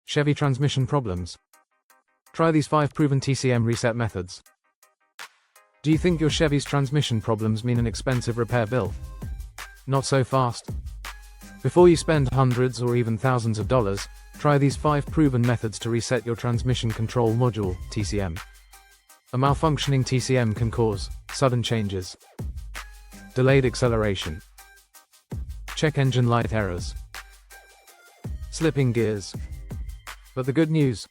Chevy transmission problems? Try these 5 proven TCM reset methods. Do you think your Chevy's transmission problems mean an expensive repair bill? Not so fast. Before you spend hundreds or even thousands of dollars, try these 5 proven methods to reset your transmission control module, TCM. A malfunctioning TCM can cause sudden changes, delayed acceleration, check engine light errors, slipping gears. But the good news,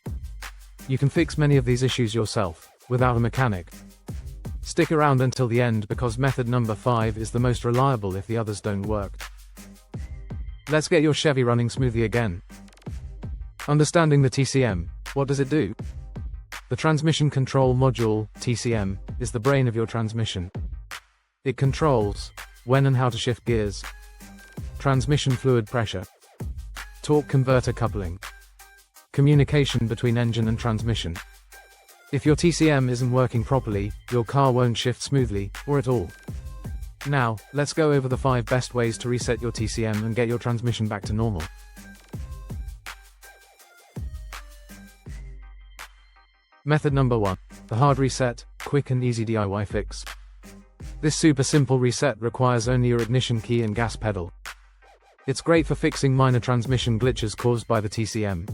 you can fix many of these issues yourself, without a mechanic. Stick around until the end because method number 5 is the most reliable if the others don't work. Let's get your Chevy running smoothly again. Understanding the TCM, what does it do? The transmission control module, TCM, is the brain of your transmission. It controls when and how to shift gears, transmission fluid pressure, torque converter coupling, communication between engine and transmission. If your TCM isn't working properly, your car won't shift smoothly, or at all. Now, let's go over the 5 best ways to reset your TCM and get your transmission back to normal. Method number 1. The hard reset, quick and easy DIY fix. This super simple reset requires only your ignition key and gas pedal. It's great for fixing minor transmission glitches caused by the TCM.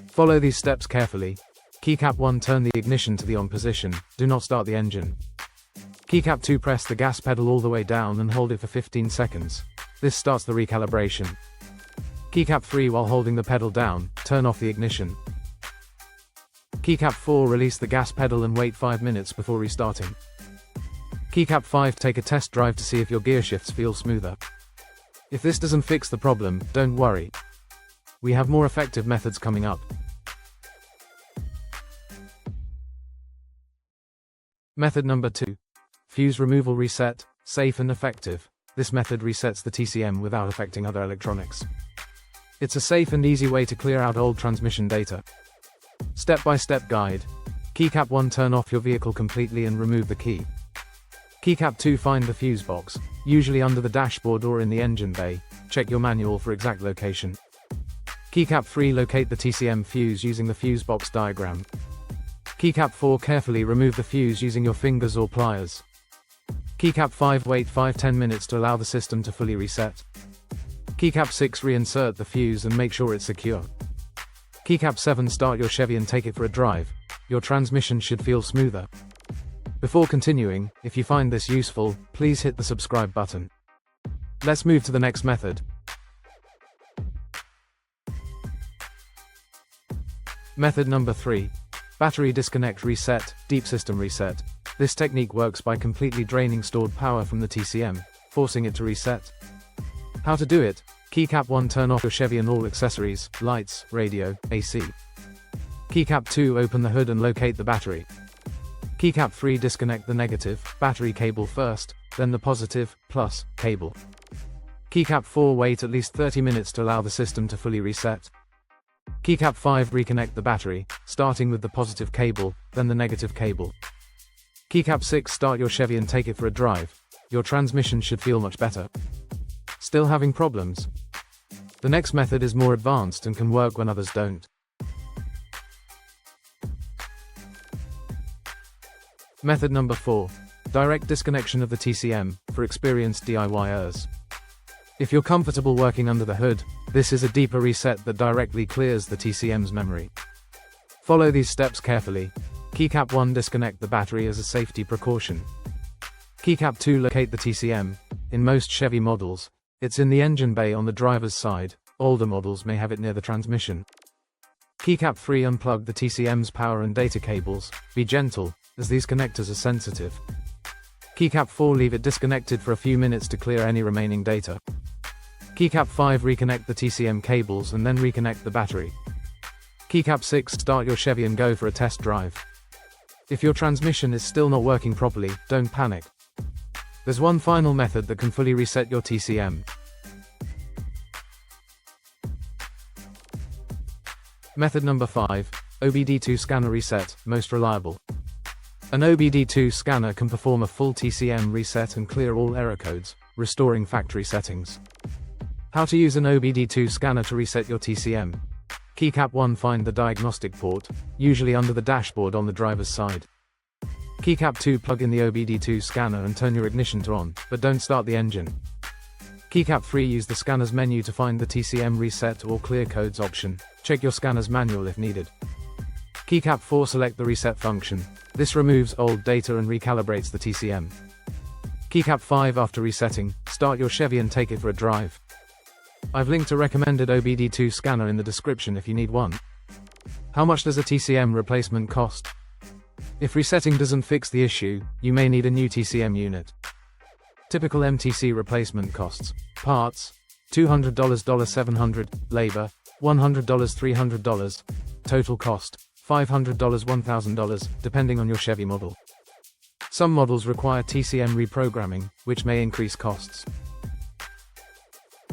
Follow these steps carefully. Keycap 1, turn the ignition to the on position, do not start the engine. Keycap 2, press the gas pedal all the way down and hold it for 15 seconds. This starts the recalibration. Keycap 3, while holding the pedal down, turn off the ignition. Keycap 4, release the gas pedal and wait 5 minutes before restarting. Keycap 5, take a test drive to see if your gear shifts feel smoother. If this doesn't fix the problem, don't worry. We have more effective methods coming up. Method number 2. Fuse removal reset, safe and effective. This method resets the TCM without affecting other electronics. It's a safe and easy way to clear out old transmission data. Step-by-step guide. Keycap 1, turn off your vehicle completely and remove the key. Keycap 2, find the fuse box, usually under the dashboard or in the engine bay. Check your manual for exact location. Keycap 3, locate the TCM fuse using the fuse box diagram. Keycap 4, carefully remove the fuse using your fingers or pliers. Keycap 5, wait 5-10 minutes to allow the system to fully reset. Keycap 6, reinsert the fuse and make sure it's secure. Keycap 7, start your Chevy and take it for a drive. Your transmission should feel smoother. Before continuing, if you find this useful, please hit the subscribe button. Let's move to the next method. Method number 3. Battery disconnect reset, deep system reset. This technique works by completely draining stored power from the TCM, forcing it to reset. How to do it? Keycap 1, turn off your Chevy and all accessories, lights, radio, AC. Keycap 2, open the hood and locate the battery. Keycap 3, disconnect the negative, battery cable first, then the positive, plus, cable. Keycap 4, wait at least 30 minutes to allow the system to fully reset. Keycap 5, reconnect the battery, starting with the positive cable, then the negative cable. Keycap 6, start your Chevy and take it for a drive. Your transmission should feel much better. Still having problems? The next method is more advanced and can work when others don't. Method number 4. Direct disconnection of the TCM, for experienced DIYers. If you're comfortable working under the hood, this is a deeper reset that directly clears the TCM's memory. Follow these steps carefully. Keycap 1, disconnect the battery as a safety precaution. Keycap 2, locate the TCM. In most Chevy models, it's in the engine bay on the driver's side. Older models may have it near the transmission. Keycap 3, unplug the TCM's power and data cables. Be gentle, as these connectors are sensitive. Keycap 4, leave it disconnected for a few minutes to clear any remaining data. Keycap 5, reconnect the TCM cables and then reconnect the battery. Keycap 6, start your Chevy and go for a test drive. If your transmission is still not working properly, don't panic. There's one final method that can fully reset your TCM. Method number 5. OBD2 scanner reset, most reliable. An OBD2 scanner can perform a full TCM reset and clear all error codes, restoring factory settings. How to use an OBD2 scanner to reset your TCM. Keycap 1. Find the diagnostic port, usually under the dashboard on the driver's side. Keycap 2. Plug in the OBD2 scanner and turn your ignition to on, but don't start the engine. Keycap 3. Use the scanner's menu to find the TCM reset or clear codes option. Check your scanner's manual if needed. Keycap 4. Select the reset function. This removes old data and recalibrates the TCM. Keycap 5. After resetting, start your Chevy and take it for a drive. I've linked a recommended OBD2 scanner in the description if you need one. How much does a TCM replacement cost? If resetting doesn't fix the issue, you may need a new TCM unit. Typical MTC replacement costs: parts, $200, $700, labor, $100, $300, total cost, $500, $1,000, depending on your Chevy model. Some models require TCM reprogramming, which may increase costs.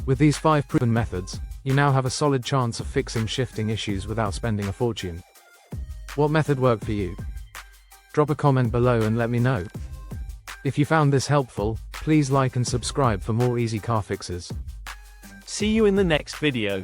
With these 5 proven methods, you now have a solid chance of fixing shifting issues without spending a fortune. What method worked for you? Drop a comment below and let me know. If you found this helpful, please like and subscribe for more easy car fixes. See you in the next video.